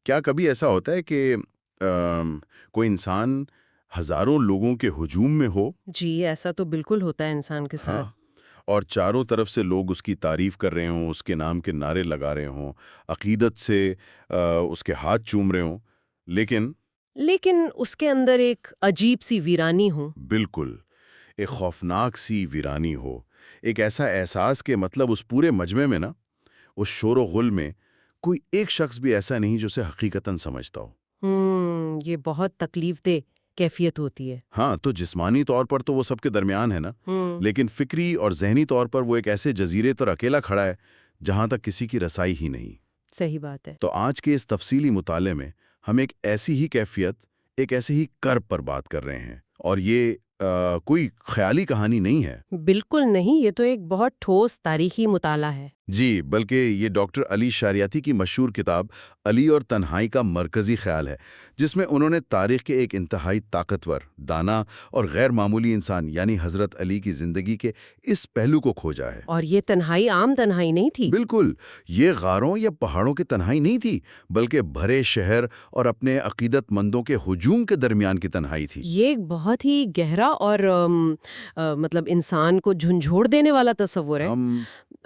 کیا کبھی ایسا ہوتا ہے کہ کوئی انسان ہزاروں لوگوں کے ہجوم میں ہو؟ جی ایسا تو بالکل ہوتا ہے انسان کے ہاں، ساتھ۔ اور چاروں طرف سے لوگ اس کی تعریف کر رہے ہوں، اس کے نام کے نعرے لگا رہے ہوں، عقیدت سے اس کے ہاتھ چوم رہے ہوں، لیکن لیکن اس کے اندر ایک عجیب سی ویرانی ہو۔ بالکل ایک خوفناک سی ویرانی ہو، ایک ایسا احساس کہ مطلب اس پورے مجمع میں نا، اس شور و غل میں کوئی ایک شخص بھی ایسا نہیں جو اسے حقیقتاً سمجھتا ہو۔ یہ بہت تکلیف دہ کیفیت ہوتی ہے۔ ہاں، تو جسمانی طور پر تو وہ سب کے درمیان ہے نا، لیکن فکری اور ذہنی طور پر وہ ایک ایسے جزیرے پر اکیلا کھڑا ہے جہاں تک کسی کی رسائی ہی نہیں۔ صحیح بات ہے۔ تو آج کے اس تفصیلی مطالعے میں ہم ایک ایسی ہی کیفیت، ایک ایسے ہی کرب پر بات کر رہے ہیں، اور یہ کوئی خیالی کہانی نہیں ہے۔ بالکل نہیں، یہ تو ایک بہت ٹھوس تاریخی مطالعہ ہے۔ جی، بلکہ یہ ڈاکٹر علی شریعتی کی مشہور کتاب علی اور تنہائی کا مرکزی خیال ہے، جس میں انہوں نے تاریخ کے ایک انتہائی طاقتور، دانا اور غیر معمولی انسان یعنی حضرت علی کی زندگی کے اس پہلو کو کھوجا ہے۔ اور یہ تنہائی عام تنہائی نہیں تھی۔ بالکل، یہ غاروں یا پہاڑوں کی تنہائی نہیں تھی، بلکہ بھرے شہر اور اپنے عقیدت مندوں کے ہجوم کے درمیان کی تنہائی تھی۔ یہ ایک بہت ہی گہرا اور مطلب انسان کو جھنجھوڑ دینے والا تصور ہے۔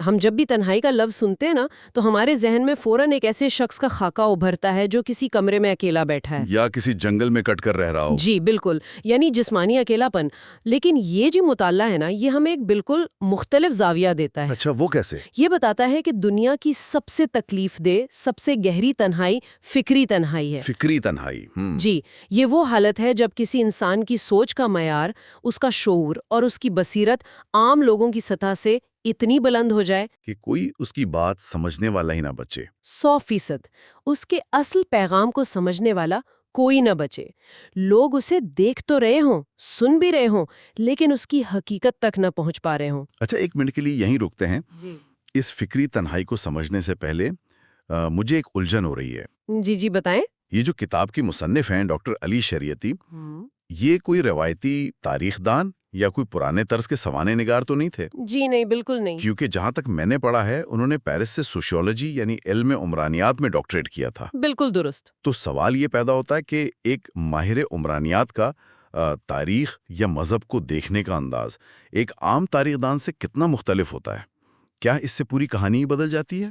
ہم جب بھی تنہائی کا لفظ سنتے ہیں نا، تو ہمارے ذہن میں فوراً ایک ایسے شخص کا خاکہ ابھرتا ہے جو کسی کمرے میں اکیلا بیٹھا ہے یا کسی جنگل میں کٹ کر رہ رہا ہو۔ جی بالکل، یعنی جسمانی اکیلا پن۔ لیکن یہ جو مطالعہ ہے نا، یہ ہمیں ایک بالکل مختلف زاویہ دیتا ہے۔ اچھا، وہ کیسے؟ یہ بتاتا ہے کہ دنیا کی سب سے تکلیف دہ، سب سے گہری تنہائی فکری تنہائی ہے۔ فکری تنہائی۔ جی، یہ وہ حالت ہے جب کسی انسان کی سوچ کا معیار، اس کا شعور اور اس کی بصیرت عام لوگوں کی سطح سے اتنی بلند ہو جائے کہ کوئی اس کی بات سمجھنے والا ہی نہ بچے۔ 100% اس کے اصل پیغام کو سمجھنے والا کوئی نہ بچے۔ لوگ اسے دیکھ تو رہے ہوں، سن بھی رہے ہوں، لیکن اس کی حقیقت تک نہ پہنچ پا رہے ہوں۔ اچھا، ایک منٹ کے لیے یہیں رکتے ہیں۔ اس فکری تنہائی کو سمجھنے سے پہلے مجھے ایک الجھن ہو رہی ہے۔ جی جی بتائیں۔ یہ جو کتاب کی مصنف ہیں ڈاکٹر علی شریعتی، یہ کوئی روایتی تاریخ دان یا کوئی پرانے طرز کے سوانح نگار تو نہیں تھے؟ جی نہیں، بالکل نہیں۔ کیونکہ جہاں تک میں نے پڑھا ہے، انہوں نے پیرس سے سوشیولوجی یعنی علم عمرانیات میں ڈاکٹریٹ کیا تھا۔ بالکل درست۔ تو سوال یہ پیدا ہوتا ہے کہ ایک ماہر عمرانیات کا تاریخ یا مذہب کو دیکھنے کا انداز ایک عام تاریخ دان سے کتنا مختلف ہوتا ہے؟ کیا اس سے پوری کہانی ہی بدل جاتی ہے؟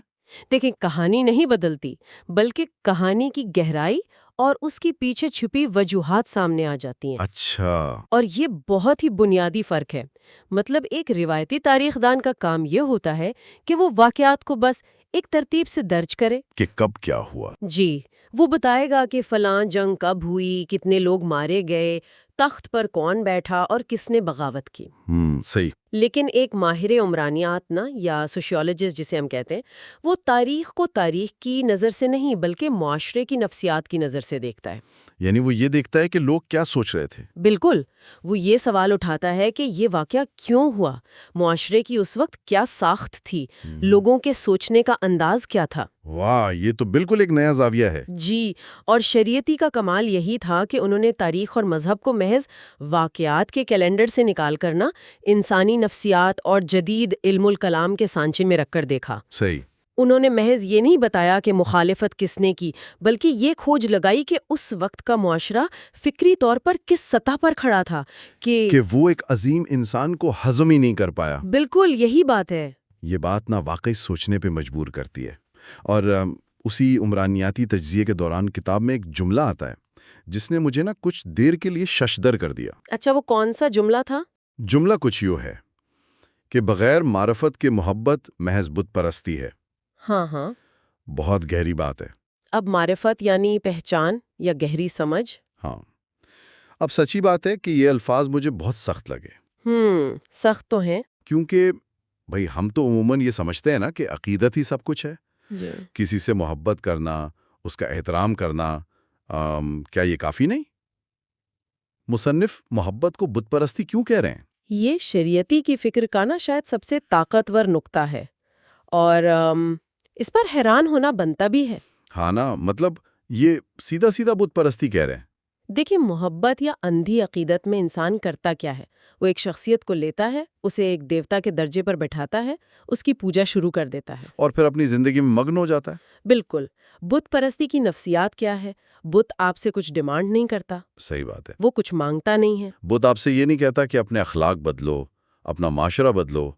دیکھیں، کہانی نہیں بدلتی، بلکہ کہانی کی گہرائی اور اس کی پیچھے چھپی وجوہات سامنے آ جاتی ہیں۔ اچھا۔ اور یہ بہت ہی بنیادی فرق ہے۔ مطلب ایک روایتی تاریخ دان کا کام یہ ہوتا ہے کہ وہ واقعات کو بس ایک ترتیب سے درج کرے کہ کب کیا ہوا۔ جی، وہ بتائے گا کہ فلاں جنگ کب ہوئی، کتنے لوگ مارے گئے، تخت پر کون بیٹھا اور کس نے بغاوت کی۔ صحیح۔ لیکن ایک ماہر عمرانیات نا، یا سوشیولوجسٹ جسے ہم کہتے ہیں، وہ تاریخ کو تاریخ کی نظر سے نہیں بلکہ معاشرے کی نفسیات کی نظر سے دیکھتا ہے۔ یعنی وہ یہ دیکھتا ہے کہ لوگ کیا سوچ رہے تھے۔ بالکل، وہ یہ سوال اٹھاتا ہے کہ یہ واقعہ کیوں ہوا، معاشرے کی اس وقت کیا ساخت تھی، لوگوں کے سوچنے کا انداز کیا تھا۔ واہ، یہ تو بالکل ایک نیا زاویہ ہے۔ جی، اور شریعتی کا کمال یہی تھا کہ انہوں نے تاریخ اور مذہب کو محض واقعات کے کیلنڈر سے نکال کرنا انسانی نفسیات اور جدید علم الکلام کے سانچے میں رکھ کر دیکھا۔ صحیح۔ انہوں نے محض یہ نہیں بتایا کہ مخالفت کس نے کی، بلکہ یہ کھوج لگائی کہ اس وقت کا معاشرہ فکری طور پر کس سطح پر کھڑا تھا کہ وہ ایک عظیم انسان کو ہضم ہی نہیں کر پایا۔ بالکل یہی بات ہے۔ یہ بات نہ واقعی سوچنے پہ مجبور کرتی ہے۔ اور اسی عمرانیاتی تجزیے کے دوران کتاب میں ایک جملہ آتا ہے جس نے مجھے نا کچھ دیر کے لیے ششدر کر دیا۔ اچھا، وہ کون سا جملہ تھا؟ جملہ کچھ یوں ہے کہ بغیر معرفت کے محبت محض بت پرستی ہے۔ ہاں ہاں، بہت گہری بات ہے۔ اب معرفت یعنی پہچان یا گہری سمجھ؟ ہاں، اب سچی بات ہے کہ یہ الفاظ مجھے بہت سخت لگے۔ سخت تو ہیں۔ کیونکہ بھئی ہم تو عموماً یہ سمجھتے ہیں نا کہ عقیدت ہی سب کچھ ہے۔ جی۔ کسی سے محبت کرنا، اس کا احترام کرنا، کیا یہ کافی نہیں؟ مصنف محبت کو بت پرستی کیوں کہہ رہے ہیں؟ یہ شریعتی کی فکر کا نا شاید سب سے طاقتور نقطہ ہے، اور اس پر حیران ہونا بنتا بھی ہے۔ ہاں نا، مطلب یہ سیدھا سیدھا بت پرستی کہہ رہے ہیں۔ دیکھیں محبت یا اندھی عقیدت میں انسان کرتا کیا ہے؟ وہ ایک شخصیت کو لیتا ہے، اسے ایک دیوتا کے درجے پر بٹھاتا ہے، اس کی پوجا شروع کر دیتا ہے اور پھر اپنی زندگی میں مگن ہو جاتا ہے۔ بالکل۔ بت پرستی کی نفسیات کیا ہے؟ بت آپ سے کچھ ڈیمانڈ نہیں کرتا، صحیح بات ہے۔ وہ کچھ مانگتا نہیں ہے۔ بت آپ سے یہ نہیں کہتا کہ اپنے اخلاق بدلو، اپنا معاشرہ بدلو،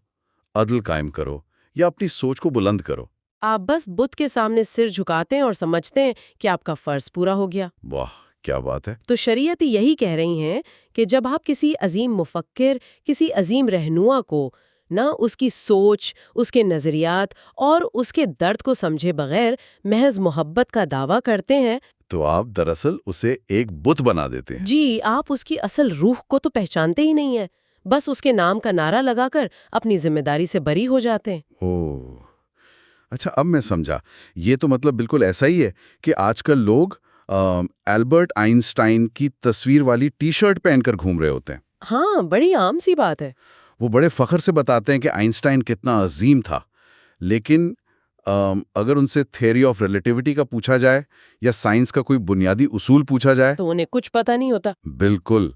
عدل قائم کرو یا اپنی سوچ کو بلند کرو۔ آپ بس بت کے سامنے سر جھکاتے ہیں اور سمجھتے ہیں کہ آپ کا فرض پورا ہو گیا۔ واہ کیا بات ہے۔ تو شریعت یہی کہہ رہی ہیں کہ جب آپ کسی عظیم مفکر، کسی عظیم رہنما کو نہ اس کی سوچ، اس کے نظریات اور اس کے درد کو سمجھے بغیر محض محبت کا دعویٰ کرتے ہیں، تو آپ دراصل اسے ایک بت بنا دیتے ہیں۔ جی آپ اس کی اصل روح کو تو پہچانتے ہی نہیں ہیں، بس اس کے نام کا نعرہ لگا کر اپنی ذمہ داری سے بری ہو جاتے ہیں۔ اوہ اچھا، اب میں سمجھا۔ یہ تو مطلب بالکل ایسا ہی ہے کہ آج کل لوگ البرٹ آئنسٹائن کی تصویر والی ٹی شرٹ پہن کر گھوم رہے ہوتے ہیں۔ ہاں بڑی عام سی بات ہے۔ وہ بڑے فخر سے بتاتے ہیں کہ آئنسٹائن کتنا عظیم تھا، لیکن اگر ان سے تھیوری آف ریلیٹیوٹی کا پوچھا جائے یا سائنس کا کوئی بنیادی اصول پوچھا جائے تو انہیں کچھ پتہ نہیں ہوتا۔ بالکل،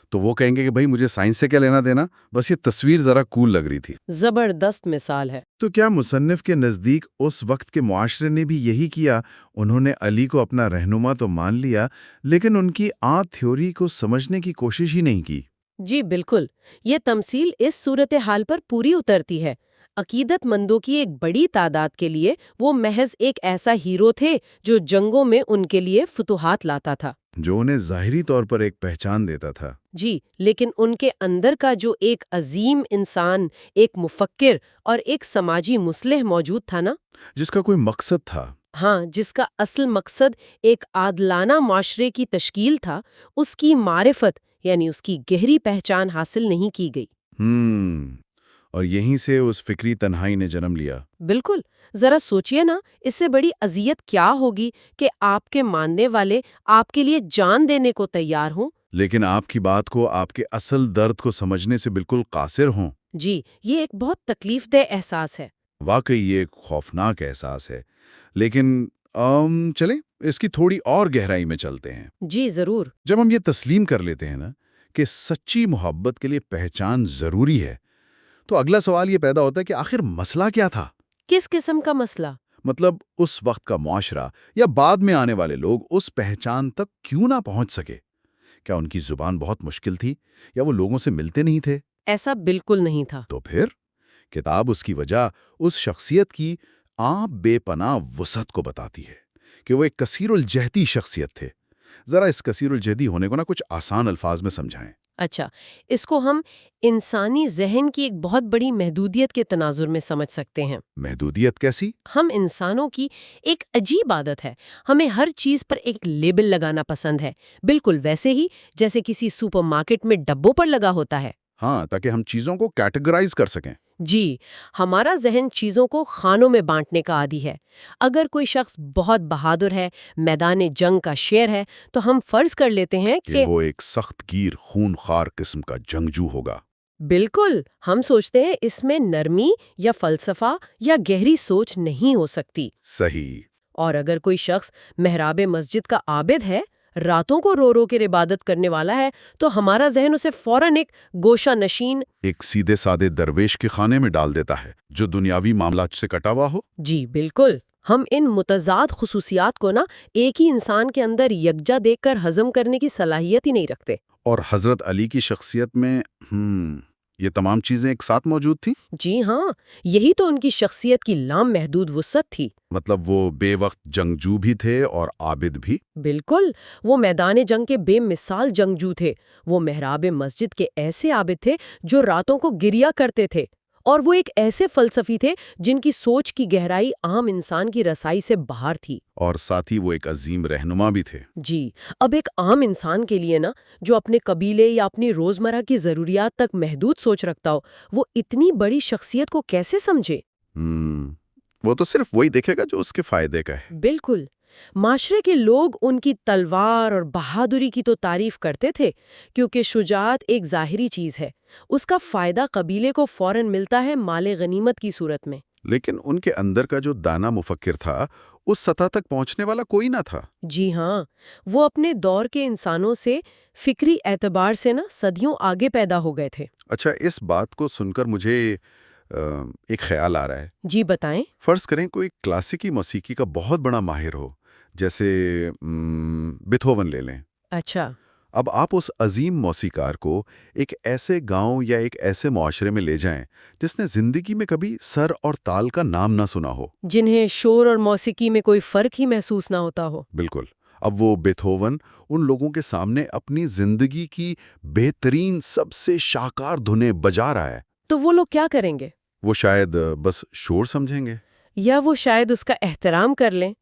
تو وہ کہیں گے کہ بھائی مجھے سائنس سے کیا لینا دینا، بس یہ تصویر ذرا کول لگ رہی تھی۔ زبردست مثال ہے۔ تو کیا مصنف کے نزدیک اس وقت کے معاشرے نے بھی یہی کیا؟ انہوں نے علی کو اپنا رہنما تو مان لیا، لیکن ان کی تھیوری کو سمجھنے کی کوشش ہی نہیں کی۔ جی بالکل، یہ تمثیل اس صورتحال پر پوری اترتی ہے۔ عقیدت مندوں کی ایک بڑی تعداد کے لیے وہ محض ایک ایسا ہیرو تھے جو جنگوں میں ان کے لیے فتوحات لاتا تھا، جو انہیں ظاہری طور پر ایک پہچان دیتا تھا۔ جی لیکن ان کے اندر کا جو ایک عظیم انسان، ایک مفکر اور ایک سماجی مصلح موجود تھا نا، جس کا کوئی مقصد تھا۔ ہاں جس کا اصل مقصد ایک عادلانہ معاشرے کی تشکیل تھا، اس کی معرفت یعنی اس کی گہری پہچان حاصل نہیں کی گئی۔ اور یہیں سے اس فکری تنہائی نے جنم لیا۔ بالکل، ذرا سوچئے نا، اس سے بڑی اذیت کیا ہوگی کہ آپ کے ماننے والے آپ کے لیے جان دینے کو تیار ہوں، لیکن آپ کی بات کو، آپ کے اصل درد کو سمجھنے سے بالکل قاصر ہوں۔ جی یہ ایک بہت تکلیف دہ احساس ہے۔ واقعی یہ ایک خوفناک احساس ہے، لیکن چلیں اس کی تھوڑی اور گہرائی میں چلتے ہیں۔ جی ضرور۔ جب ہم یہ تسلیم کر لیتے ہیں نا کہ سچی محبت کے لیے پہچان ضروری ہے، تو اگلا سوال یہ پیدا ہوتا ہے کہ آخر مسئلہ کیا تھا؟ کس قسم کا مسئلہ؟ مطلب اس وقت کا معاشرہ یا بعد میں آنے والے لوگ اس پہچان تک کیوں نہ پہنچ سکے؟ کیا ان کی زبان بہت مشکل تھی یا وہ لوگوں سے ملتے نہیں تھے؟ ایسا بالکل نہیں تھا۔ تو پھر کتاب اس کی وجہ، اس شخصیت کی بے پناہ وسعت کو بتاتی ہے کہ وہ ایک کثیر الجہتی شخصیت تھے۔ ذرا اس کثیر الجہتی ہونے کو نا کچھ آسان الفاظ میں سمجھائیں۔ اچھا، اس کو ہم انسانی ذہن کی ایک بہت بڑی محدودیت کے تناظر میں سمجھ سکتے ہیں۔ محدودیت کیسی؟ ہم انسانوں کی ایک عجیب عادت ہے، ہمیں ہر چیز پر ایک لیبل لگانا پسند ہے، بالکل ویسے ہی جیسے کسی سپر مارکیٹ میں ڈبوں پر لگا ہوتا ہے۔ ہاں، تاکہ ہم چیزوں کو کیٹیگرائز کر سکیں۔ جی، ہمارا ذہن چیزوں کو خانوں میں بانٹنے کا عادی ہے۔ اگر کوئی شخص بہت بہادر ہے، میدان جنگ کا شیر ہے، تو ہم فرض کر لیتے ہیں کہ وہ ایک سخت گیر خون خوار قسم کا جنگجو ہوگا۔ بالکل، ہم سوچتے ہیں اس میں نرمی یا فلسفہ یا گہری سوچ نہیں ہو سکتی۔ صحیح۔ اور اگر کوئی شخص محراب مسجد کا عابد ہے، راتوں کو رو رو کر عبادت کرنے والا ہے، تو ہمارا ذہن اسے فوراً ایک گوشہ نشین، ایک سیدھے سادے درویش کے خانے میں ڈال دیتا ہے جو دنیاوی معاملات سے کٹا ہوا ہو۔ جی بالکل، ہم ان متضاد خصوصیات کو نا ایک ہی انسان کے اندر یکجا دیکھ کر ہضم کرنے کی صلاحیت ہی نہیں رکھتے۔ اور حضرت علی کی شخصیت میں یہ تمام چیزیں ایک ساتھ موجود تھیں؟ جی ہاں، یہی تو ان کی شخصیت کی لامحدود وسعت تھی۔ مطلب وہ بے وقت جنگجو بھی تھے اور عابد بھی؟ بالکل، وہ میدان جنگ کے بے مثال جنگجو تھے، وہ محراب مسجد کے ایسے عابد تھے جو راتوں کو گریا کرتے تھے، اور وہ ایک ایسے فلسفی تھے جن کی سوچ کی گہرائی عام انسان کی رسائی سے باہر تھی۔ اور ساتھ ہی وہ ایک عظیم رہنما بھی تھے۔ جی، اب ایک عام انسان کے لیے نا، جو اپنے قبیلے یا اپنی روزمرہ کی ضروریات تک محدود سوچ رکھتا ہو، وہ اتنی بڑی شخصیت کو کیسے سمجھے؟ وہ تو صرف وہی دیکھے گا جو اس کے فائدے کا ہے۔ بالکل، معاشرے کے لوگ ان کی تلوار اور بہادری کی تو تعریف کرتے تھے، کیونکہ شجاعت ایک ظاہری چیز ہے، اس کا فائدہ قبیلے کو فوراً ملتا ہے مال غنیمت کی صورت میں۔ لیکن ان کے اندر کا جو دانا مفکر تھا اس سطح تک پہنچنے والا کوئی نہ تھا۔ جی ہاں، وہ اپنے دور کے انسانوں سے فکری اعتبار سے صدیوں آگے پیدا ہو گئے تھے۔ اچھا، اس بات کو سن کر مجھے ایک خیال آ رہا ہے۔ جی بتائیں۔ فرض کریں کوئی کلاسیکی موسیقی کا بہت بڑا ماہر ہو، جیسے بیتھوون لے لیں۔ اچھا۔ اب آپ اس عظیم موسیقار کو ایک ایسے گاؤں یا ایک ایسے معاشرے میں لے جائیں جس نے زندگی میں کبھی سر اور تال کا نام نہ سنا ہو، جنہیں شور اور موسیقی میں کوئی فرق ہی محسوس نہ ہوتا ہو۔ بالکل۔ اب وہ بیتھوون ان لوگوں کے سامنے اپنی زندگی کی بہترین سب سے شاہکار دھنیں بجا رہا ہے، تو وہ لوگ کیا کریں گے؟ وہ شاید بس شور سمجھیں گے، یا وہ شاید اس کا احترام کر لیں،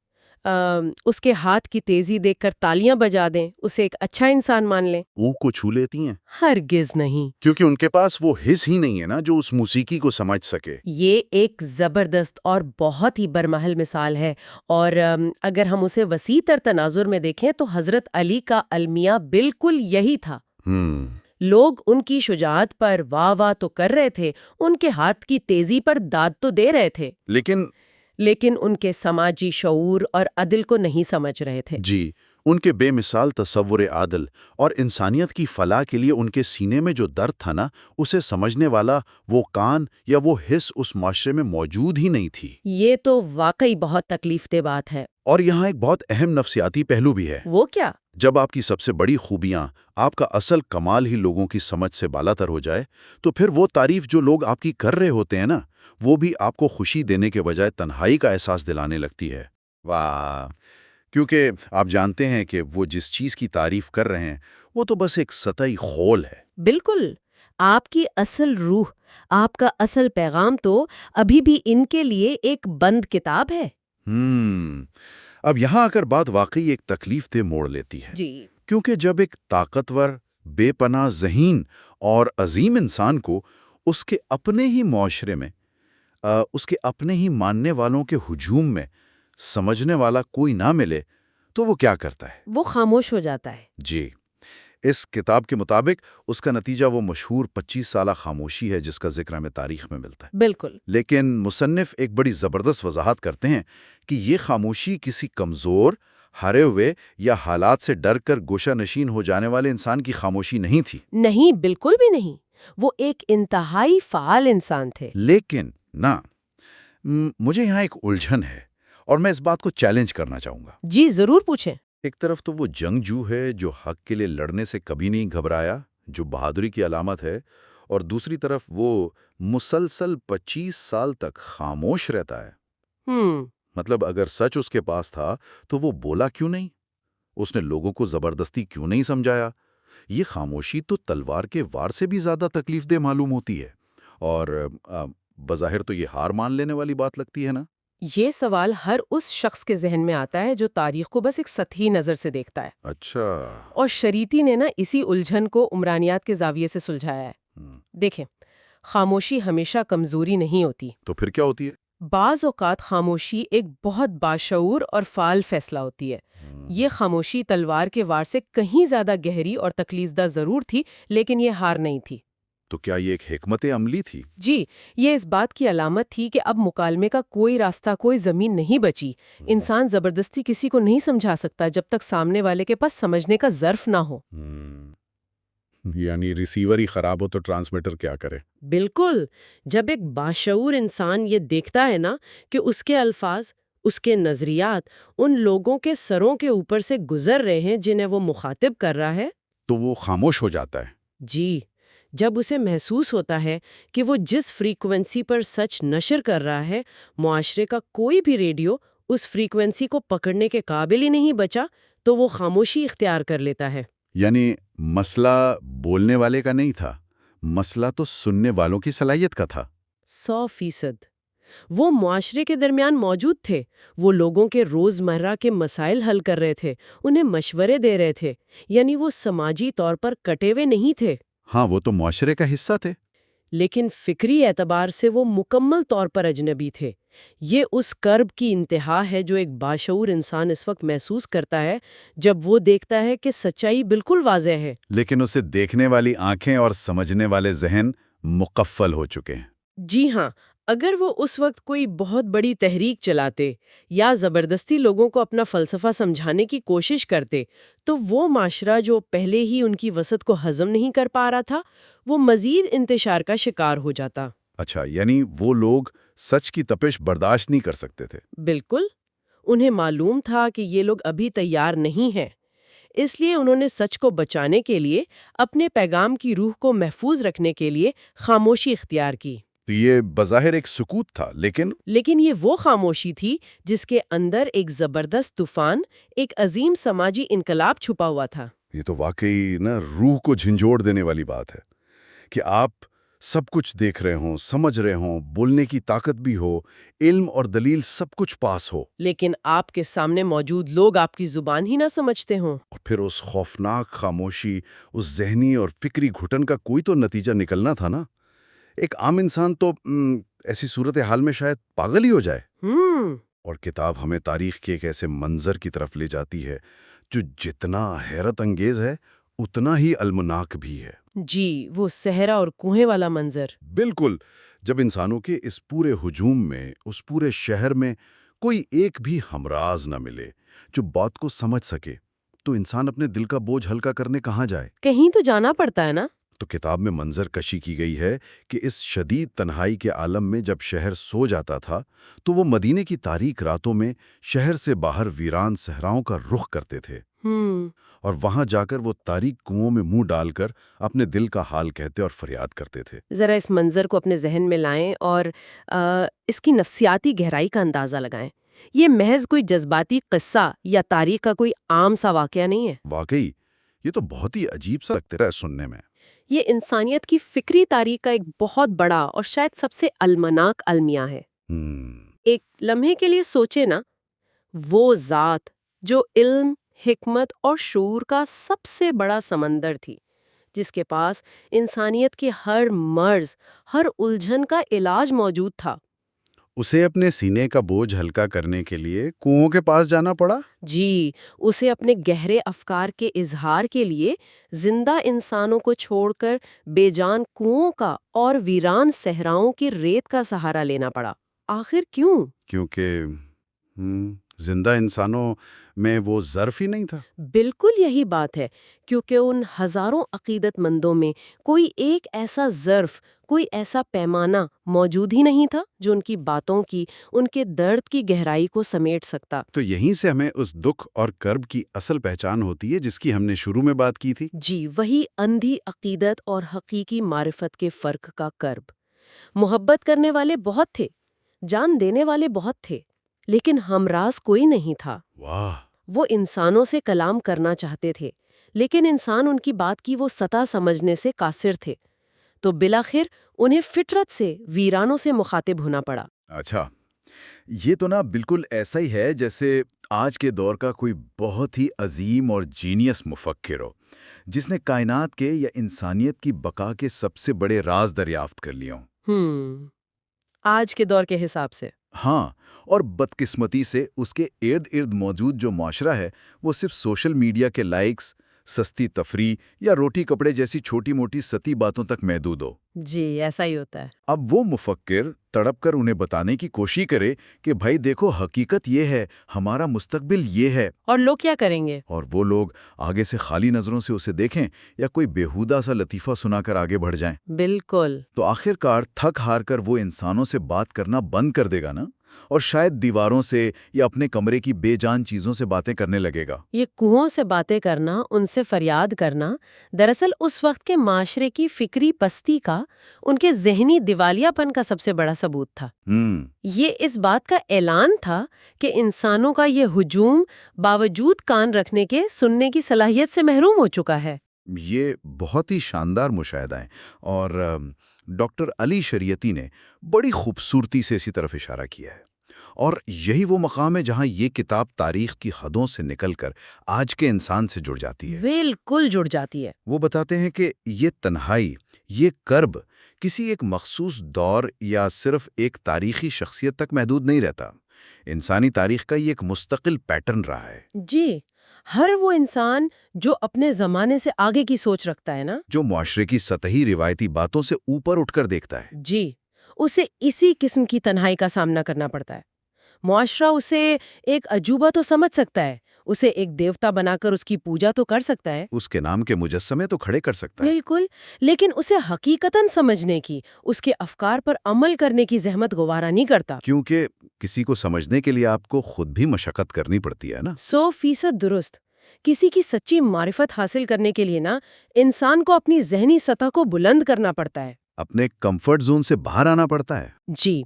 اس کے ہاتھ کی تیزی دیکھ کر تالیاں بجا دیں، اسے ایک اچھا انسان مان لیں۔ اوہ کو چھو لیتی ہیں، ہرگز نہیں۔ کیونکہ ان کے پاس وہ حس ہی نہیں ہے نا جو اس موسیقی کو سمجھ سکے۔ یہ ایک زبردست اور بہت ہی برمحل مثال ہے، اور اگر ہم اسے وسیع تر تناظر میں دیکھیں تو حضرت علی کا المیہ بالکل یہی تھا۔ لوگ ان کی شجاعت پر واہ واہ تو کر رہے تھے، ان کے ہاتھ کی تیزی پر داد تو دے رہے تھے، لیکن ان کے سماجی شعور اور عدل کو نہیں سمجھ رہے تھے۔ جی، ان کے بے مثال تصور عادل اور انسانیت کی فلاح کے لیے ان کے سینے میں جو درد تھا نا، اسے سمجھنے والا وہ کان یا وہ حس اس معاشرے میں موجود ہی نہیں تھی۔ یہ تو واقعی بہت تکلیف دہ بات ہے۔ اور یہاں ایک بہت اہم نفسیاتی پہلو بھی ہے۔ وہ کیا؟ جب آپ کی سب سے بڑی خوبیاں، آپ کا اصل کمال ہی لوگوں کی سمجھ سے بالاتر ہو جائے، تو پھر وہ تعریف جو لوگ آپ کی کر رہے ہوتے ہیں نا، وہ بھی آپ کو خوشی دینے کے بجائے تنہائی کا احساس دلانے لگتی ہے۔ واہ! کیونکہ آپ جانتے ہیں کہ وہ جس چیز کی تعریف کر رہے ہیں وہ تو بس ایک سطحی خول ہے۔ بالکل، آپ کی اصل روح، آپ کا اصل پیغام تو ابھی بھی ان کے لیے ایک بند کتاب ہے۔ اب یہاں آ کر بات واقعی ایک تکلیف دہ موڑ لیتی ہے۔ جی۔ کیونکہ جب ایک طاقتور، بے پناہ ذہین اور عظیم انسان کو اس کے اپنے ہی معاشرے میں، اس کے اپنے ہی ماننے والوں کے ہجوم میں سمجھنے والا کوئی نہ ملے، تو وہ کیا کرتا ہے؟ وہ خاموش ہو جاتا ہے۔ جی، اس کتاب کے مطابق اس کا نتیجہ وہ مشہور 25 سالہ خاموشی ہے جس کا ذکر ہمیں تاریخ میں ملتا ہے۔ بالکل۔ لیکن مصنف ایک بڑی زبردست وضاحت کرتے ہیں کہ یہ خاموشی کسی کمزور، ہارے ہوئے یا حالات سے ڈر کر گوشہ نشین ہو جانے والے انسان کی خاموشی نہیں تھی۔ نہیں، بالکل بھی نہیں۔ وہ ایک انتہائی فعال انسان تھے۔ لیکن نہ، مجھے یہاں ایک الجھن ہے اور میں اس بات کو چیلنج کرنا چاہوں گا۔ جی ضرور پوچھیں۔ ایک طرف تو وہ جنگجو ہے جو حق کے لیے لڑنے سے کبھی نہیں گھبرایا، جو بہادری کی علامت ہے، اور دوسری طرف وہ مسلسل 25 سال تک خاموش رہتا ہے۔ مطلب اگر سچ اس کے پاس تھا تو وہ بولا کیوں نہیں؟ اس نے لوگوں کو زبردستی کیوں نہیں سمجھایا؟ یہ خاموشی تو تلوار کے وار سے بھی زیادہ تکلیف دہ معلوم ہوتی ہے، اور بظاہر تو یہ ہار مان لینے والی بات لگتی ہے نا؟ یہ سوال ہر اس شخص کے ذہن میں آتا ہے جو تاریخ کو بس ایک سطحی نظر سے دیکھتا ہے۔ اچھا۔ اور شریعتی نے اسی الجھن کو عمرانیات کے زاویے سے سلجھایا ہے۔ دیکھیں، خاموشی ہمیشہ کمزوری نہیں ہوتی۔ تو پھر کیا ہوتی ہے؟ بعض اوقات خاموشی ایک بہت باشعور اور فعال فیصلہ ہوتی ہے۔ یہ خاموشی تلوار کے وار سے کہیں زیادہ گہری اور تکلیف دہ ضرور تھی، لیکن یہ ہار نہیں تھی۔ تو کیا یہ ایک حکمت عملی تھی؟ جی، یہ اس بات کی علامت تھی کہ اب مکالمے کا کوئی راستہ، کوئی زمین نہیں بچی۔ انسان زبردستی کسی کو نہیں سمجھا سکتا جب تک سامنے والے کے پاس سمجھنے کا ظرف نہ ہو۔ یعنی ریسیور ہی خراب ہو تو ٹرانسمیٹر کیا کرے؟ بالکل۔ جب ایک باشعور انسان یہ دیکھتا ہے کہ اس کے الفاظ، اس کے نظریات ان لوگوں کے سروں کے اوپر سے گزر رہے ہیں جنہیں وہ مخاطب کر رہا ہے، تو وہ خاموش ہو جاتا ہے۔ جی، جب اسے محسوس ہوتا ہے کہ وہ جس فریکوینسی پر سچ نشر کر رہا ہے، معاشرے کا کوئی بھی ریڈیو اس فریکوینسی کو پکڑنے کے قابل ہی نہیں بچا، تو وہ خاموشی اختیار کر لیتا ہے۔ یعنی مسئلہ بولنے والے کا نہیں تھا، مسئلہ تو سننے والوں کی صلاحیت کا تھا۔ 100%۔ وہ معاشرے کے درمیان موجود تھے، وہ لوگوں کے روزمرہ کے مسائل حل کر رہے تھے، انہیں مشورے دے رہے تھے، یعنی وہ سماجی طور پر کٹے ہوئے نہیں تھے۔ ہاں، وہ تو معاشرے کا حصہ تھے، لیکن فکری اعتبار سے وہ مکمل طور پر اجنبی تھے۔ یہ اس کرب کی انتہا ہے جو ایک باشعور انسان اس وقت محسوس کرتا ہے جب وہ دیکھتا ہے کہ سچائی بالکل واضح ہے، لیکن اسے دیکھنے والی آنکھیں اور سمجھنے والے ذہن مقفل ہو چکے ہیں۔ جی ہاں، اگر وہ اس وقت کوئی بہت بڑی تحریک چلاتے یا زبردستی لوگوں کو اپنا فلسفہ سمجھانے کی کوشش کرتے تو وہ معاشرہ جو پہلے ہی ان کی وسعت کو ہضم نہیں کر پا رہا تھا وہ مزید انتشار کا شکار ہو جاتا۔ اچھا، یعنی وہ لوگ سچ کی تپش برداشت نہیں کر سکتے تھے۔ بالکل، انہیں معلوم تھا کہ یہ لوگ ابھی تیار نہیں ہیں، اس لیے انہوں نے سچ کو بچانے کے لیے اپنے پیغام کی روح کو محفوظ رکھنے کے لیے خاموشی اختیار کی۔ تو یہ بظاہر ایک سکوت تھا، لیکن یہ وہ خاموشی تھی جس کے اندر ایک زبردست طوفان، ایک عظیم سماجی انقلاب چھپا ہوا تھا۔ یہ تو واقعی روح کو جھنجھوڑ دینے والی بات ہے کہ آپ سب کچھ دیکھ رہے ہوں، سمجھ رہے ہوں، بولنے کی طاقت بھی ہو، علم اور دلیل سب کچھ پاس ہو، لیکن آپ کے سامنے موجود لوگ آپ کی زبان ہی نہ سمجھتے ہوں۔ اور پھر اس خوفناک خاموشی، اس ذہنی اور فکری گھٹن کا کوئی تو نتیجہ نکلنا تھا نا۔ ایک عام انسان تو ایسی صورتحال میں شاید پاگل ہی ہو جائے۔ اور کتاب ہمیں تاریخ کے ایک ایسے منظر کی طرف لے جاتی ہے جو جتنا حیرت انگیز ہے اتنا ہی المناک بھی ہے۔ جی، وہ صحرا اور کنویں والا منظر۔ بالکل، جب انسانوں کے اس پورے ہجوم میں، اس پورے شہر میں کوئی ایک بھی ہمراز نہ ملے جو بات کو سمجھ سکے، تو انسان اپنے دل کا بوجھ ہلکا کرنے کہاں جائے؟ کہیں تو جانا پڑتا ہے نا۔ تو کتاب میں منظر کشی کی گئی ہے کہ اس شدید تنہائی کے عالم میں جب شہر سو جاتا تھا تو وہ مدینے کی تاریک راتوں میں شہر سے باہر ویران صحراؤں کا رخ کرتے تھے، اور وہاں جا کر وہ تاریک کنووں میں منہ ڈال کر اپنے دل کا حال کہتے اور فریاد کرتے تھے۔ ذرا اس منظر کو اپنے ذہن میں لائیں اور اس کی نفسیاتی گہرائی کا اندازہ لگائیں۔ یہ محض کوئی جذباتی قصہ یا تاریخ کا کوئی عام سا واقعہ نہیں ہے۔ واقعی یہ تو بہت ہی عجیب سا لگتا ہے سننے میں۔ یہ انسانیت کی فکری تاریخ کا ایک بہت بڑا اور شاید سب سے المناک المیہ ہے۔ ایک لمحے کے لیے سوچے نا، وہ ذات جو علم، حکمت اور شعور کا سب سے بڑا سمندر تھی، جس کے پاس انسانیت کے ہر مرض، ہر الجھن کا علاج موجود تھا، اسے اپنے سینے کا بوجھ ہلکا کرنے کے لیے کنووں کے پاس جانا پڑا؟ جی، اسے اپنے گہرے افکار کے اظہار کے لیے زندہ انسانوں کو چھوڑ کر بے جان کنووں کا اور ویران صحراؤں کی ریت کا سہارا لینا پڑا۔ آخر کیوں؟ کیونکہ زندہ انسانوں میں وہ ظرف ہی نہیں تھا۔ بالکل یہی بات ہے، کیونکہ ان ہزاروں عقیدت مندوں میں کوئی ایک ایسا ظرف، کوئی ایسا پیمانہ موجود ہی نہیں تھا جو ان کی باتوں کی، ان کے درد کی گہرائی کو سمیٹ سکتا۔ تو یہیں سے ہمیں اس دکھ اور کرب کی اصل پہچان ہوتی ہے جس کی ہم نے شروع میں بات کی تھی۔ جی، وہی اندھی عقیدت اور حقیقی معرفت کے فرق کا کرب۔ محبت کرنے والے بہت تھے، جان دینے والے بہت تھے، لیکن ہمراز کوئی نہیں تھا۔ واہ! وہ انسانوں سے کلام کرنا چاہتے تھے، لیکن انسان ان کی بات کی وہ سطح سمجھنے سے قاصر تھے، تو بالآخر انہیں فطرت سے، ویرانوں سے مخاطب ہونا پڑا۔ اچھا، یہ تو بالکل ایسا ہی ہے جیسے آج کے دور کا کوئی بہت ہی عظیم اور جینیس مفکر ہو جس نے کائنات کے یا انسانیت کی بقا کے سب سے بڑے راز دریافت کر لیے ہوں۔ آج کے دور کے حساب سے ہاں، اور بدقسمتی سے اس کے ارد گرد موجود جو معاشرہ ہے وہ صرف سوشل میڈیا کے لائکس، سستی تفریح یا روٹی کپڑے جیسی چھوٹی موٹی سطحی باتوں تک محدود ہو۔ جی، ایسا ہی ہوتا ہے۔ اب وہ مفکر تڑپ کر انہیں بتانے کی کوشش کرے کہ بھائی دیکھو، حقیقت یہ ہے، ہمارا مستقبل یہ ہے، اور لوگ کیا کریں گے؟ اور وہ لوگ آگے سے خالی نظروں سے اسے دیکھیں یا کوئی بیہودہ سا لطیفہ سنا کر آگے بڑھ جائیں۔ بالکل۔ تو آخر کار تھک ہار کر وہ انسانوں سے بات کرنا بند کر دے گا نا، اور شاید دیواروں سے یا اپنے کمرے کی بے جان چیزوں سے باتیں کرنے لگے گا۔ یہ کنووں سے باتیں کرنا، ان سے فریاد کرنا، دراصل اس وقت کے معاشرے کی فکری پستی کا، ان کے ذہنی دیوالیہ پن کا سب سے بڑا ثبوت تھا۔ یہ اس بات کا اعلان تھا کہ انسانوں کا یہ ہجوم باوجود کان رکھنے کے سننے کی صلاحیت سے محروم ہو چکا ہے۔ یہ بہت ہی شاندار مشاہدہ ہے، اور ڈاکٹر علی شریعتی نے بڑی خوبصورتی سے اسی طرف اشارہ کیا ہے، اور یہی وہ مقام ہے جہاں یہ کتاب تاریخ کی حدوں سے نکل کر آج کے انسان سے جڑ جاتی ہے۔ بالکل جڑ جاتی ہے۔ وہ بتاتے ہیں کہ یہ تنہائی، یہ کرب کسی ایک مخصوص دور یا صرف ایک تاریخی شخصیت تک محدود نہیں رہتا، انسانی تاریخ کا یہ ایک مستقل پیٹرن رہا ہے۔ جی، ہر وہ انسان جو اپنے زمانے سے آگے کی سوچ رکھتا ہے نا، جو معاشرے کی سطحی روایتی باتوں سے اوپر اٹھ کر دیکھتا ہے، جی، اسے اسی قسم کی تنہائی کا سامنا کرنا پڑتا ہے۔ معاشرہ اسے ایک عجوبہ تو سمجھ سکتا ہے، اسے ایک دیوتا بنا کر اس کی پوجا تو کر سکتا ہے، اس کے نام کے مجسمے تو کھڑے کر سکتا ہے۔ بالکل، لیکن اسے حقیقتاً سمجھنے کی، اس کے افکار پر عمل کرنے کی زحمت گوارا نہیں کرتا۔ کیونکہ کسی کو سمجھنے کے لیے آپ کو خود بھی مشقت کرنی پڑتی ہے نا۔ 100% درست۔ کسی کی سچی معرفت حاصل کرنے کے لیے نا انسان کو اپنی ذہنی سطح کو بلند کرنا پڑتا ہے۔ اپنے کمفرٹ زون سے باہر آنا پڑتا ہے۔ جی،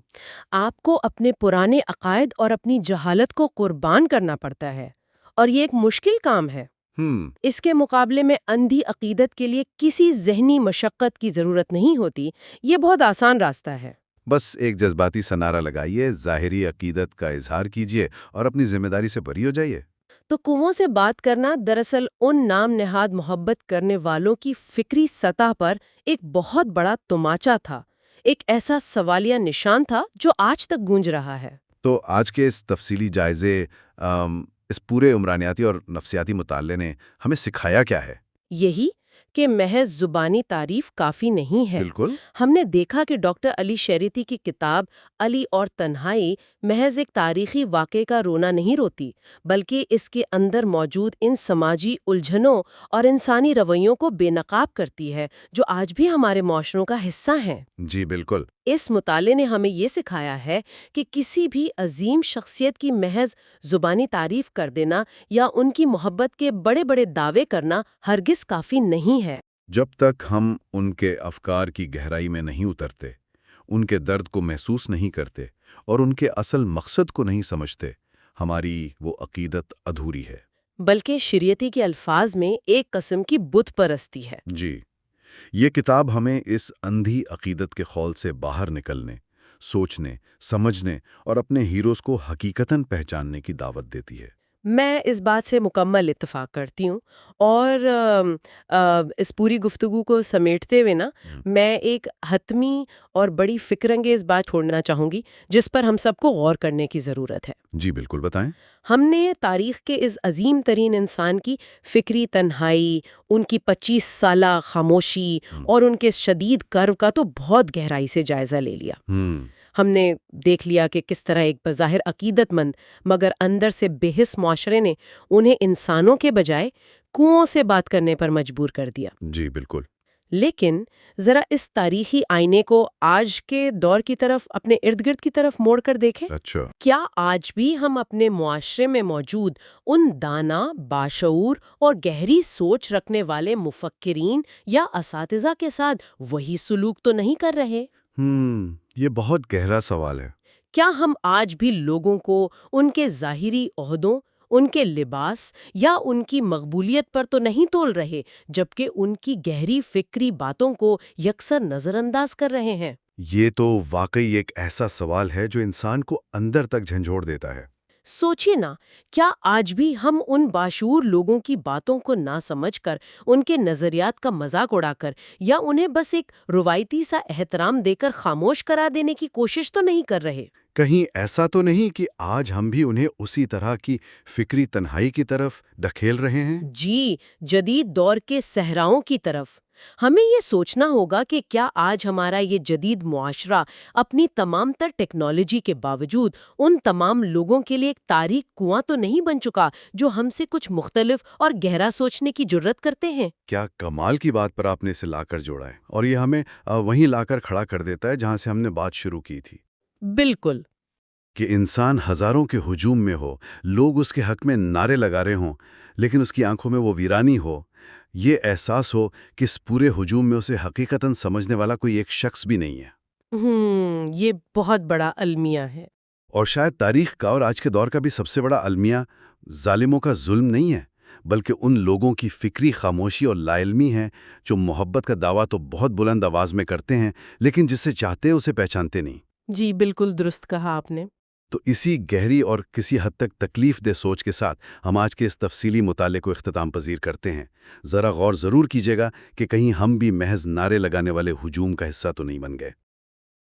آپ کو اپنے پرانے عقائد اور اپنی جہالت کو قربان کرنا پڑتا ہے، اور یہ ایک مشکل کام ہے۔ اس کے مقابلے میں اندھی عقیدت کے لیے کسی ذہنی مشقت کی ضرورت نہیں ہوتی، یہ بہت آسان راستہ ہے۔ بس ایک جذباتی سا نعرہ لگائیے، ظاہری عقیدت کا اظہار کیجیے اور اپنی ذمہ داری سے بری ہو جائیے۔ تو کنووں سے بات کرنا دراصل ان نام نہاد محبت کرنے والوں کی فکری سطح پر ایک بہت بڑا تماچا تھا، ایک ایسا سوالیہ نشان تھا جو آج تک گونج رہا ہے۔ تو آج کے اس تفصیلی جائزے، اس پورے عمرانیاتی اور نفسیاتی مطالعے نے ہمیں سکھایا کیا ہے؟ یہی کہ محض زبانی تعریف کافی نہیں ہے۔ بالکل۔ ہم نے دیکھا کہ ڈاکٹر علی شریعتی کی کتاب علی اور تنہائی محض ایک تاریخی واقعے کا رونا نہیں روتی، بلکہ اس کے اندر موجود ان سماجی الجھنوں اور انسانی رویوں کو بے نقاب کرتی ہے جو آج بھی ہمارے معاشروں کا حصہ ہیں۔ جی بالکل۔ اس مطالعے نے ہمیں یہ سکھایا ہے کہ کسی بھی عظیم شخصیت کی محض زبانی تعریف کر دینا یا ان کی محبت کے بڑے بڑے دعوے کرنا ہرگز کافی نہیں ہے۔ جب تک ہم ان کے افکار کی گہرائی میں نہیں اترتے، ان کے درد کو محسوس نہیں کرتے اور ان کے اصل مقصد کو نہیں سمجھتے، ہماری وہ عقیدت ادھوری ہے۔ بلکہ شریعتی کے الفاظ میں ایک قسم کی بت پرستی ہے۔ جی، یہ کتاب ہمیں اس اندھی عقیدت کے خول سے باہر نکلنے، سوچنے، سمجھنے اور اپنے ہیروز کو حقیقتاً پہچاننے کی دعوت دیتی ہے۔ میں اس بات سے مکمل اتفاق کرتی ہوں، اور اس پوری گفتگو کو سمیٹتے ہوئے نا میں ایک حتمی اور بڑی فکر انگیز بات چھوڑنا چاہوں گی جس پر ہم سب کو غور کرنے کی ضرورت ہے۔ جی بالکل، بتائیں۔ ہم نے تاریخ کے اس عظیم ترین انسان کی فکری تنہائی، ان کی 25 سالہ خاموشی اور ان کے شدید کرب کا تو بہت گہرائی سے جائزہ لے لیا۔ ہم نے دیکھ لیا کہ کس طرح ایک بظاہر عقیدت مند مگر اندر سے بے حس معاشرے نے انہیں انسانوں کے بجائے کنووں سے بات کرنے پر مجبور کر دیا۔ جی بالکل۔ لیکن ذرا اس تاریخی آئینے کو آج کے دور کی طرف، اپنے ارد گرد کی طرف موڑ کر دیکھیں۔ اچھا۔ کیا آج بھی ہم اپنے معاشرے میں موجود ان دانا، باشعور اور گہری سوچ رکھنے والے مفکرین یا اساتذہ کے ساتھ وہی سلوک تو نہیں کر رہے؟ یہ بہت گہرا سوال ہے۔ کیا ہم آج بھی لوگوں کو ان کے ظاہری عہدوں، ان کے لباس یا ان کی مقبولیت پر تو نہیں تول رہے، جبکہ ان کی گہری فکری باتوں کو یکسر نظر انداز کر رہے ہیں؟ یہ تو واقعی ایک ایسا سوال ہے جو انسان کو اندر تک جھنجھوڑ دیتا ہے۔ سوچیے نا، کیا آج بھی ہم ان باشعور لوگوں کی باتوں کو نہ سمجھ کر، ان کے نظریات کا مذاق اڑا کر یا انہیں بس ایک روایتی سا احترام دے کر خاموش کرا دینے کی کوشش تو نہیں کر رہے؟ کہیں ایسا تو نہیں کہ آج ہم بھی انہیں اسی طرح کی فکری تنہائی کی طرف دھکیل رہے ہیں؟ جی، جدید دور کے صحراؤں کی طرف۔ ہمیں یہ سوچنا ہوگا کہ کیا آج ہمارا یہ جدید معاشرہ اپنی تمام تر ٹیکنالوجی کے باوجود ان تمام لوگوں کے لیے ایک تاریک کنواں تو نہیں بن چکا جو ہم سے کچھ مختلف اور گہرا سوچنے کی جرت کرتے ہیں؟ کیا کمال کی بات پر آپ نے اسے لا کر جوڑا ہے، اور یہ ہمیں وہیں لا کر کھڑا کر دیتا ہے جہاں سے ہم نے بات شروع کی تھی۔ بالکل۔ کہ انسان ہزاروں کے ہجوم میں ہو، لوگ اس کے حق میں نعرے لگا رہے ہوں، لیکن اس کی آنکھوں میں وہ ویرانی ہو، یہ احساس ہو کہ اس پورے ہجوم میں اسے حقیقتاً سمجھنے والا کوئی ایک شخص بھی نہیں ہے۔ یہ بہت بڑا المیہ ہے۔ اور شاید تاریخ کا اور آج کے دور کا بھی سب سے بڑا المیہ ظالموں کا ظلم نہیں ہے، بلکہ ان لوگوں کی فکری خاموشی اور لا علمی ہے جو محبت کا دعویٰ تو بہت بلند آواز میں کرتے ہیں، لیکن جسے چاہتے اسے پہچانتے نہیں۔ جی بالکل درست کہا آپ نے۔ تو اسی گہری اور کسی حد تک تکلیف دہ سوچ کے ساتھ ہم آج کے اس تفصیلی مطالعے کو اختتام پذیر کرتے ہیں۔ ذرا غور ضرور کیجیے گا کہ کہیں ہم بھی محض نعرے لگانے والے ہجوم کا حصہ تو نہیں بن گئے۔